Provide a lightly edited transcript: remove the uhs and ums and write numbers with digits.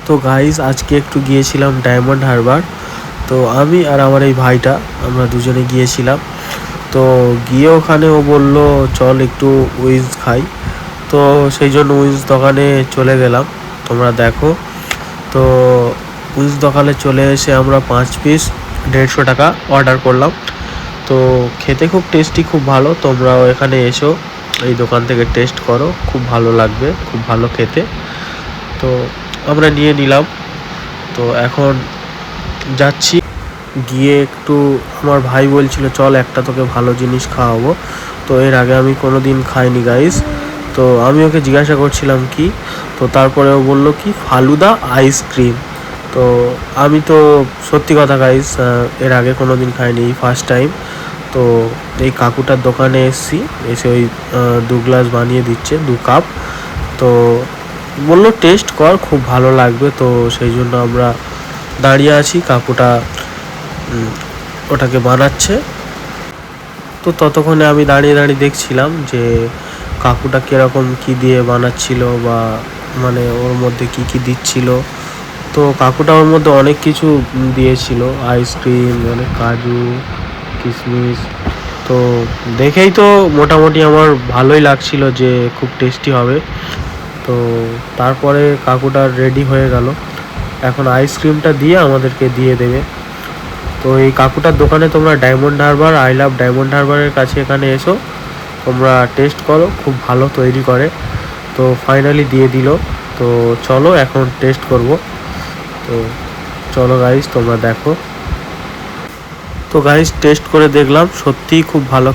তো গাইস আজকে একটু গিয়েছিলাম ডায়মন্ড হারবার। তো আমি আর আমার এই ভাইটা আমরা দুজনে গিয়েছিলাম। তো গিয়ে ওখানে ও বলল চল একটু উইংস খাই। তো সেই জন্য উইংস দোকানে চলে গেলাম, তোমরা দেখো। তো উইংস দোকানে চলে এসে আমরা 5 পিস 150 টাকা অর্ডার করলাম। তো খেতে খুব টেস্টি, খুব ভালো। তোমরাও এখানে এসো, এই দোকান থেকে টেস্ট করো, খুব ভালো লাগবে, খুব ভালো খেতে। তো আমরা নিয়ে নিলাম। তো এখন যাচ্ছি, গিয়ে একটু আমার ভাই বলছিল চল একটা তোকে ভালো জিনিস খাওয়াবো। তো এর আগে আমি কোনো দিন খাইনি গাইস। তো আমি ওকে জিজ্ঞাসা করছিলাম কি, তো তারপরে ও বললো কি ফালুদা আইসক্রিম। তো আমি তো সত্যি কথা গাইস, এর আগে কোনো দিন খাইনি, এই ফার্স্ট টাইম। তো এই কাকুটার দোকানে এসছি, এসে ওই 2 গ্লাস বানিয়ে দিচ্ছে, 2 কাপ। তো বললো টেস্ট কর, খুব ভালো লাগবে। তো সেই জন্য আমরা দাঁড়িয়ে আছি, কাকুটা ওটাকে বানাচ্ছে। তো ততক্ষণে আমি দাঁড়িয়ে দাঁড়িয়ে দেখছিলাম যে কাকুটা কীরকম কী দিয়ে বানাচ্ছিল, বা মানে ওর মধ্যে কি কি দিচ্ছিল। তো কাকুটা ওর মধ্যে অনেক কিছু দিয়েছিল, আইসক্রিম, মানে কাজু, কিশমিশ। তো দেখেই তো মোটামুটি আমার ভালোই লাগছিল যে খুব টেস্টি হবে। তো তারপরে কাকুটা রেডি হয়ে গেল, এখন আইসক্রিমটা দিয়ে আমাদেরকে দিয়ে দেবে। তো এই কাকুটার দোকানে তোমরা ডায়মন্ড হারবার, আই লাভ ডায়মন্ড হারবারের কাছে এখানে এসো, তোমরা টেস্ট করো, খুব ভালো তৈরি করে। তো ফাইনালি দিয়ে দিল। তো চলো এখন টেস্ট করব। তো চলো গাইস তোমরা দেখো। তো গাইস টেস্ট করে দেখলাম, সত্যিই খুব ভালো।